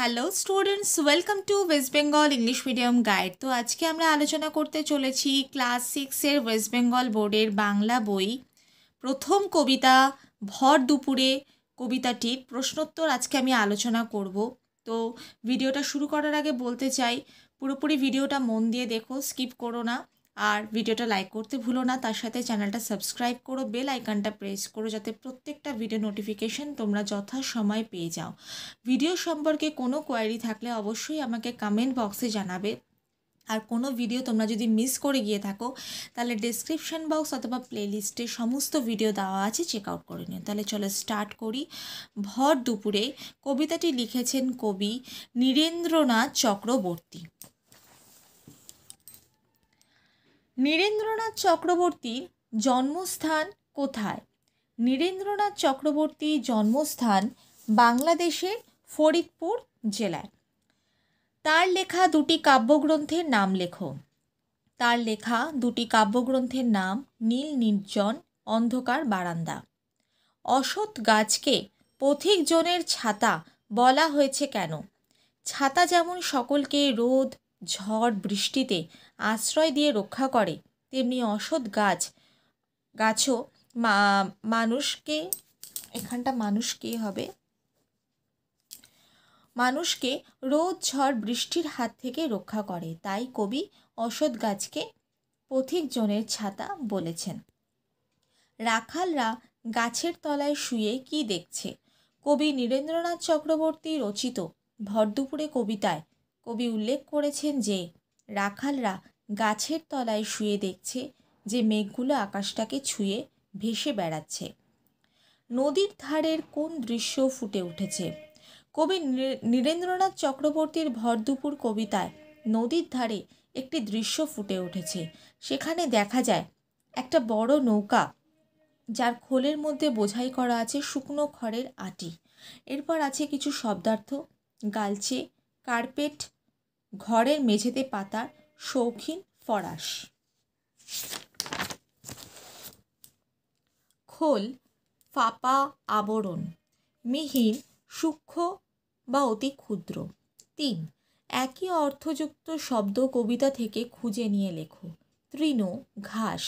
Hello students, welcome to West Bengal English medium guide. তো আজকে আমরা আলোচনা করতে চলেছি ক্লাস 6-এর ওয়েস্ট বেঙ্গল বোর্ডের বাংলা বই প্রথম কবিতা ভর দুপুরে কবিতাটির প্রশ্নোত্তর আজকে আমি আলোচনা করব। তো ভিডিওটা শুরু করার আগে বলতে চাই, পুরোপুরি ভিডিওটা মন দিয়ে দেখো, স্কিপ করো না। আর ভিডিওটা লাইক করতে ভুলো না, তার সাথে চ্যানেলটা সাবস্ক্রাইব করো, বেল আইকনটা প্রেস করো, যাতে প্রত্যেকটা ভিডিও নোটিফিকেশন তোমরা যথাসময়ে পেয়ে যাও। ভিডিও সম্পর্কে কোনো কোয়ারি থাকলে অবশ্যই আমাকে কমেন্ট বক্সে জানাবে। আর কোনো ভিডিও তোমরা যদি মিস করে গিয়ে থাকো তাহলে ডেসক্রিপশন বক্স অথবা প্লেলিস্টে সমস্ত ভিডিও দেওয়া আছে, চেক আউট করে নিও। তাহলে চলো স্টার্ট করি। ভর দুপুরে কবিতাটি লিখেছেন কবি নীরেন্দ্রনাথ চক্রবর্তী। নীরেন্দ্রনাথ চক্রবর্তীর জন্মস্থান কোথায়? নীরেন্দ্রনাথ চক্রবর্তীর জন্মস্থান বাংলাদেশের ফরিদপুর জেলায়। তার লেখা দুটি কাব্যগ্রন্থের নাম লেখো। তার লেখা দুটি কাব্যগ্রন্থের নাম নীল নির্জন, অন্ধকার বারান্দা। অশ্বত্থ গাছকে পথিকজনের ছাতা বলা হয়েছে কেন? ছাতা যেমন সকলকে রোদ, ঝড়, বৃষ্টিতে আশ্রয় দিয়ে রক্ষা করে, তেমনি অশ্বত্থ গাছও মানুষকে, এখানটা মানুষকে হবে, মানুষকে রোদ, ঝড়, বৃষ্টির হাত থেকে রক্ষা করে। তাই কবি অশ্বত্থ গাছকে পথিকজনের ছাতা বলেছেন। রাখালরা গাছের তলায় শুয়ে কি দেখছে? কবি নীরেন্দ্রনাথ চক্রবর্তী রচিত ভর দুপুরে কবিতায় কবি উল্লেখ করেছেন যে রাখালরা গাছের তলায় শুয়ে দেখছে যে মেঘগুলো আকাশটাকে ছুঁয়ে ভেসে বেড়াচ্ছে। নদীর ধারের কোন দৃশ্য ফুটে উঠেছে? কবি নীরেন্দ্রনাথ চক্রবর্তীর ভর দুপুর কবিতায় নদীর ধারে একটি দৃশ্য ফুটে উঠেছে। সেখানে দেখা যায় একটা বড় নৌকা, যার খোলের মধ্যে বোঝাই করা আছে শুকনো খড়ের আটি। এরপর আছে কিছু শব্দার্থ: গালচে, কার্পেট, ঘরের মেঝেতে পাতার শৌখিন ফরাশ। খোল, ফাঁপা আবরণ, মিহিন, সূক্ষ্ম বা অতি ক্ষুদ্র। 3. একই অর্থযুক্ত শব্দ কবিতা থেকে খুঁজে নিয়ে লেখো। তৃণ ঘাস,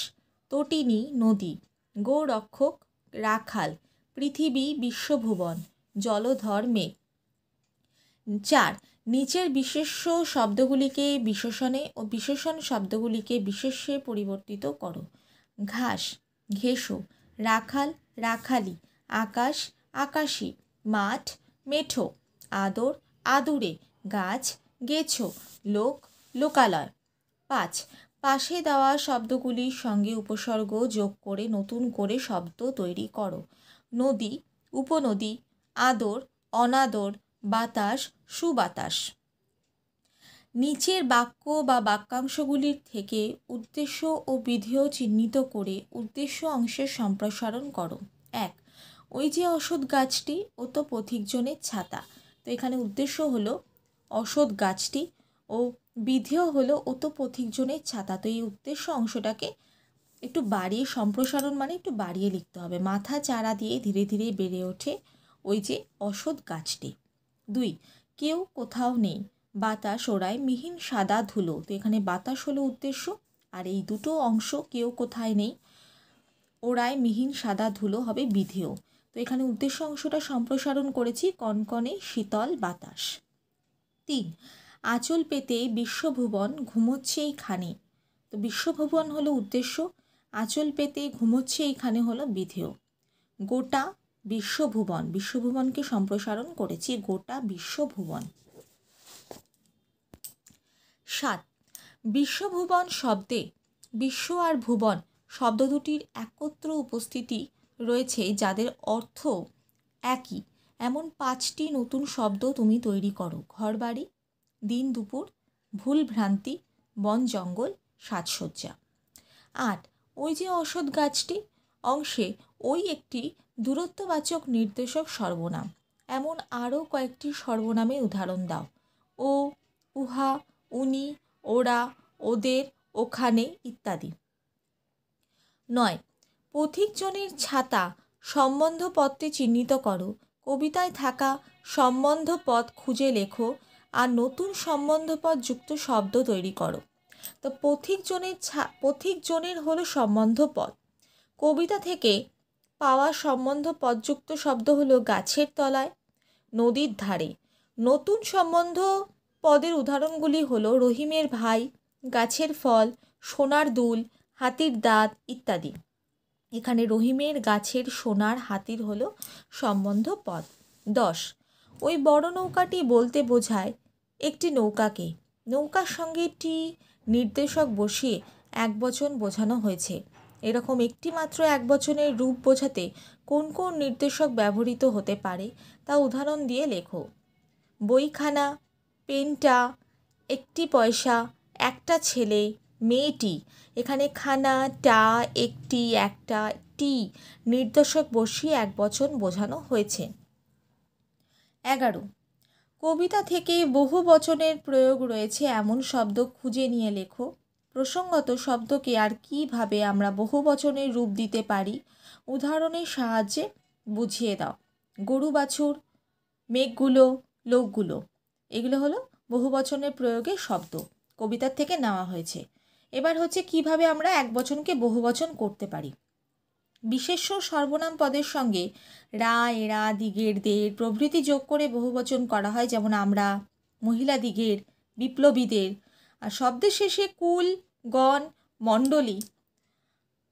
তটিনী নদী, গোরক্ষক রাখাল, পৃথিবী বিশ্বভুবন, জলধর মেঘ। 4. নিচের বিশেষ্য শব্দগুলিকে বিশেষণে ও বিশেষণ শব্দগুলিকে বিশেষ্যে পরিবর্তিত করো। ঘাস ঘেঁষো, রাখাল রাখালি, আকাশ আকাশী, মাঠ মেঠো, আদর আদুরে, গাছ গেছো, লোক লোকালয়। 5. পাশে দেওয়া শব্দগুলির সঙ্গে উপসর্গ যোগ করে নতুন করে শব্দ তৈরি করো। নদী উপনদী, আদর অনাদর, বাতাস সুবাতাস। নিচের বাক্য বা বাক্যাংশগুলির থেকে উদ্দেশ্য ও বিধেয় চিহ্নিত করে উদ্দেশ্য অংশের সম্প্রসারণ করো। 1. ওই যে অশ্বত্থ গাছটি, ও তো পথিকজনের ছাতা। তো এখানে উদ্দেশ্য হলো অশ্বত্থ গাছটি ও বিধেয় হলো ও তো পথিকজনের ছাতা। তো এই উদ্দেশ্য অংশটাকে একটু বাড়িয়ে, সম্প্রসারণ মানে একটু বাড়িয়ে লিখতে হবে। মাথা চারা দিয়ে ধীরে ধীরে বেড়ে ওঠে ওই যে অশ্বত্থ গাছটি। 2. কেউ কোথাও নেই, বাতাস ওড়ায় মিহিন সাদা ধুলো। তো এখানে বাতাস হলো উদ্দেশ্য, আর এই দুটো অংশ কেউ কোথায় নেই, ওড়ায় মিহিন সাদা ধুলো হবে বিধেয়। তো এখানে উদ্দেশ্য অংশটা সম্প্রসারণ করেছি, কনকনে শীতল বাতাস। 3. আঁচল পেতে বিশ্বভুবন ঘুমোচ্ছে এইখানে। তো বিশ্বভুবন হলো উদ্দেশ্য, আঁচল পেতে ঘুমোচ্ছে এইখানে হলো বিধেয়। গোটা বিশ্বভুবন, বিশ্বভুবনকে সম্প্রসারণ করেছি, গোটা বিশ্বভুবন। 7. বিশ্বভুবন শব্দে বিশ্ব আর ভুবন শব্দ দুটির একত্র উপস্থিতি রয়েছে, যাদের অর্থ একই। এমন 5টি নতুন শব্দ তুমি তৈরি করো। ঘরবাড়ি, দিন দুপুর, ভুল ভ্রান্তি, বন জঙ্গল, সাজসজ্জা। 8. ওই যে অশ্বত্থ গাছটি অংশে ওই একটি দূরত্ববাচক নির্দেশক সর্বনাম। এমন আরও কয়েকটি সর্বনামের উদাহরণ দাও। ও, উহা, উনি, ওরা, ওদের, ওখানে ইত্যাদি। 9. পথিকজনের ছাতা সম্বন্ধপত্রে চিহ্নিত করো কবিতায় থাকা সম্বন্ধ পদ খুঁজে লেখো আর নতুন সম্বন্ধ পদ যুক্ত শব্দ তৈরি করো। তো পথিকজনের হলো সম্বন্ধ পদ। কবিতা থেকে পাওয়া সম্বন্ধ পদযুক্ত শব্দ হলো গাছের তলায়, নদীর ধারে। নতুন সম্বন্ধ পদের উদাহরণগুলি হলো রহিমের ভাই, গাছের ফল, সোনার দুল, হাতির দাঁত ইত্যাদি। এখানে রহিমের, গাছের, সোনার, হাতির হলো সম্বন্ধ পদ। 10, ওই বড় নৌকাটি বলতে বোঝায় একটি নৌকাকে। নৌকার সঙ্গে টি নির্দেশক বসিয়ে একবচন বোঝানো হয়েছে। এরকম একটি মাত্র একবচনের রূপ বোঝাতে কোন কোন নির্দেশক ব্যবহৃত হতে পারে তা উদাহরণ দিয়ে লেখো। বইখানা, পেনটা, একটি পয়সা, একটা ছেলে, মেয়েটি। এখানে খানা, টা, একটি, একটা, টি নির্দেশক বসিয়ে একবচন বোঝানো হয়েছে। 11, কবিতা থেকে বহু বচনের প্রয়োগ রয়েছে এমন শব্দ খুঁজে নিয়ে লেখো। প্রসঙ্গত শব্দকে আর কীভাবে আমরা বহু বচনের রূপ দিতে পারি উদাহরণের সাহায্যে বুঝিয়ে দাও। গরু বাছুর, মেঘগুলো, লোকগুলো, এগুলো হলো বহু বচনের প্রয়োগের শব্দ, কবিতার থেকে নেওয়া হয়েছে। এবার হচ্ছে কিভাবে আমরা এক বচনকে বহু বচন করতে পারি। বিশেষ্য সর্বনাম পদের সঙ্গে রা, এরা, দিগের, দের প্রভৃতি যোগ করে বহুবচন করা হয়, যেমন আমরা, মহিলাদিগের, বিপ্লবীদের। আর শব্দের শেষে কুল, গণ, মণ্ডলী,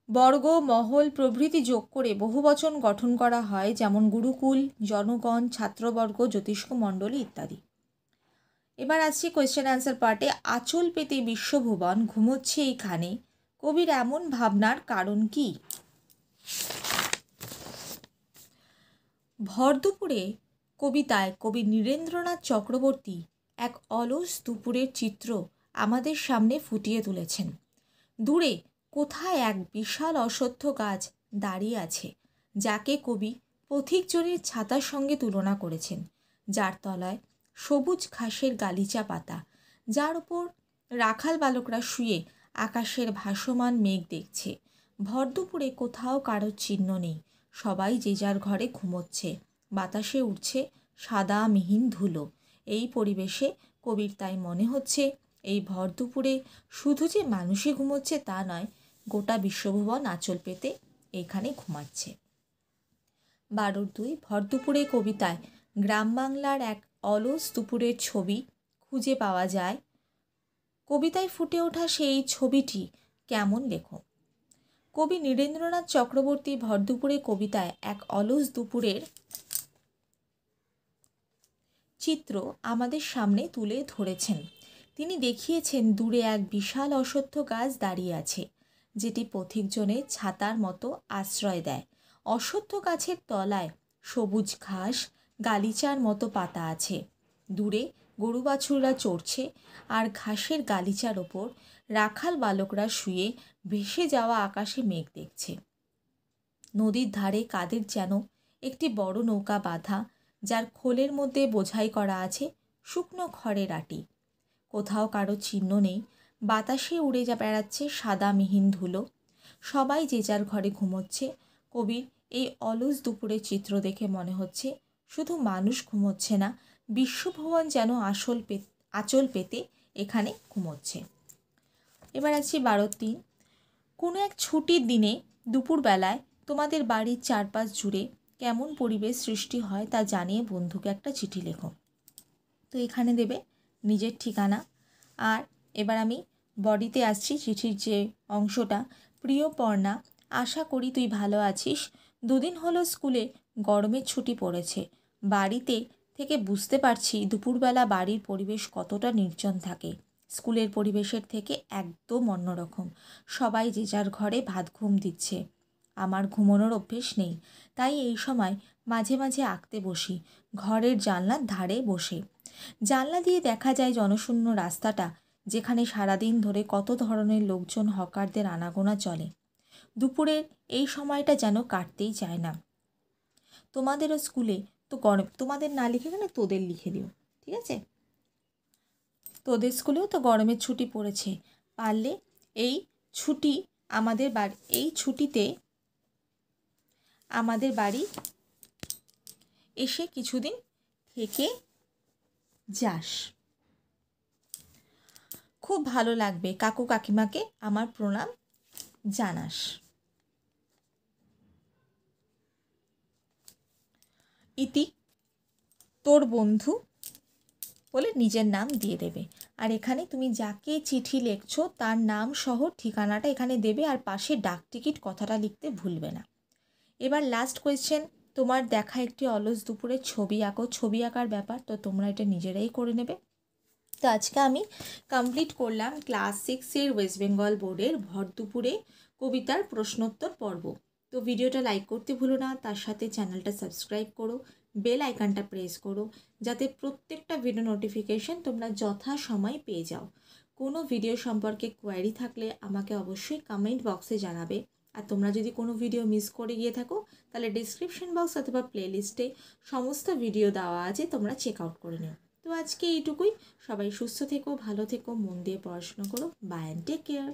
বর্গ, মহল প্রভৃতি যোগ করে বহুবচন গঠন করা হয়, যেমন গুরুকুল, জনগণ, ছাত্রবর্গ, জ্যোতিষ্ক মণ্ডলী ইত্যাদি। এবার আসছি কোয়েশ্চেন অ্যান্সার পার্টে। আঁচল পেতে বিশ্বভুবন ঘুমোচ্ছে এইখানে, কবির এমন ভাবনার কারণ কি? ভরদুপুরে কবিতায় কবি নীরেন্দ্রনাথ চক্রবর্তী এক অলস দুপুরের চিত্র আমাদের সামনে ফুটিয়ে তুলেছেন। দূরে কোথায় এক বিশাল অশ্বত্থ গাছ দাঁড়িয়ে আছে, যাকে কবি পথিকজনের ছাতার সঙ্গে তুলনা করেছেন, যার তলায় সবুজ ঘাসের গালিচা পাতা, যার উপর রাখাল বালকরা শুয়ে আকাশের ভাসমান মেঘ দেখছে। ভরদুপুরে কোথাও কারোর চিহ্ন নেই, সবাই যে যার ঘরে ঘুমোচ্ছে, বাতাসে উঠছে সাদা মিহিন ধুলো। এই পরিবেশে কবির তাই মনে হচ্ছে এই ভরদুপুরে শুধু যে মানুষই ঘুমোচ্ছে তা নয়, গোটা বিশ্বভুবন আঁচল পেতে এখানে ঘুমাচ্ছে। 12-2 ভরদুপুরে কবিতায় গ্রাম বাংলার এক অলস দুপুরের ছবি খুঁজে পাওয়া যায়। কবিতায় ফুটে ওঠা সেই ছবিটি কেমন লেখো। কবি নীরেন্দ্রনাথ চক্রবর্তী ভরদুপুরে কবিতায় এক অলস দুপুরের চিত্র আমাদের সামনে তুলে ধরেছেন। তিনি দেখিয়েছেন দূরে এক বিশাল অশ্বত্থ গাছ দাঁড়িয়ে আছে, যেটি পথিকজনের ছাতার মতো আশ্রয় দেয়। অশ্বত্থ গাছের তলায় সবুজ ঘাস, গালিচার মতো পাতা আছে। দূরে গরু বাছুররা চড়ছে, আর ঘাসের গালিচার ওপর রাখাল বালকরা শুয়ে ভেসে যাওয়া আকাশে মেঘ দেখছে। নদীর ধারে কাদের যেন একটি বড় নৌকা বাঁধা, যার খোলের মধ্যে বোঝাই করা আছে শুকনো খড়ের আটি। কোথাও কারো চিহ্ন নেই, বাতাসে উড়ে বেড়াচ্ছে সাদা মিহিন ধুলো। সবাই যে যার ঘরে ঘুমোচ্ছে। কবির এই অলস দুপুরের চিত্র দেখে মনে হচ্ছে শুধু মানুষ ঘুমোচ্ছে না, বিশ্বভুবন যেন আঁচল পেতে এখানে ঘুমোচ্ছে। এবার আছি 12-3। কোনো এক ছুটির দিনে দুপুরবেলায় তোমাদের বাড়ির চারপাশ জুড়ে কেমন পরিবেশ সৃষ্টি হয় তা জানিয়ে বন্ধুকে একটা চিঠি লেখো। তো এখানে দেবে নিজের ঠিকানা। আর এবার আমি বডিতে আসছি, চিঠির যে অংশটা। প্রিয় পর্ণা, আশা করি তুই ভালো আছিস। দুদিন হলো স্কুলে গরমের ছুটি পড়েছে। বাড়িতে থেকে বুঝতে পারছি দুপুরবেলা বাড়ির পরিবেশ কতটা নির্জন থাকে। স্কুলের পরিবেশের থেকে একদম অন্যরকম। সবাই যে যার ঘরে ভাত ঘুম দিচ্ছে। আমার ঘুমানোর অভ্যেস নেই, তাই এই সময় মাঝে মাঝে আঁকতে বসি, ঘরের জানলার ধারে বসে। জানলা দিয়ে দেখা যায় জনশূন্য রাস্তাটা, যেখানে সারাদিন ধরে কত ধরনের লোকজন, হকারদের আনাগোনা চলে। দুপুরের এই সময়টা যেন কাটতেই চায় না। তোমাদেরও স্কুলে তো গরম, তোমাদের না লিখে গেলে তোদের লিখে দিও, ঠিক আছে? তোদের স্কুলেও তো গরমের ছুটি পড়েছে। পারলে এই ছুটিতে আমাদের বাড়ি এসে কিছুদিন থেকে যাস। খুব ভালো লাগবে, কাকু কাকিমাকে আমার প্রণাম জানাস। ইতি, তোর বন্ধু বলে নিজের নাম দিয়ে দেবে। আর এখানে তুমি যাকে চিঠি লিখছো তার নাম সহ ঠিকানাটা এখানে দেবে, আর পাশে ডাক টিকিট কথাটা লিখতে ভুলবে না। এবার লাস্ট কোয়েশ্চেন, তোমার দেখা একটি অলস দুপুরের ছবি আঁকো। ছবি আঁকার ব্যাপার তো তোমরা এটা নিজেরাই করে নেবে। তো আজকে আমি কমপ্লিট করলাম ক্লাস 6-এর ওয়েস্ট বেঙ্গল বোর্ডের ভর দুপুরে কবিতার প্রশ্নোত্তর পর্ব। তো ভিডিওটা লাইক করতে ভুলো না, তার সাথে চ্যানেলটা সাবস্ক্রাইব করো, বেল আইকনটা প্রেস করো, যাতে প্রত্যেকটা ভিডিও নোটিফিকেশন তোমরা যথাসময়ে পেয়ে যাও। কোনো ভিডিও সম্পর্কে কোয়ারি থাকলে আমাকে অবশ্যই কমেন্ট বক্সে জানাবে। আর তোমরা যদি কোনো ভিডিও মিস করে গিয়ে থাকো তাহলে ডিসক্রিপশন বক্স অথবা প্লেলিস্টে সমস্ত ভিডিও দেওয়া আছে, তোমরা চেক আউট করে নিও। তো আজকে এইটুকুই। সবাই সুস্থ থেকো, ভালো থেকো, মন দিয়ে পড়াশোনা করো। Bye and take care.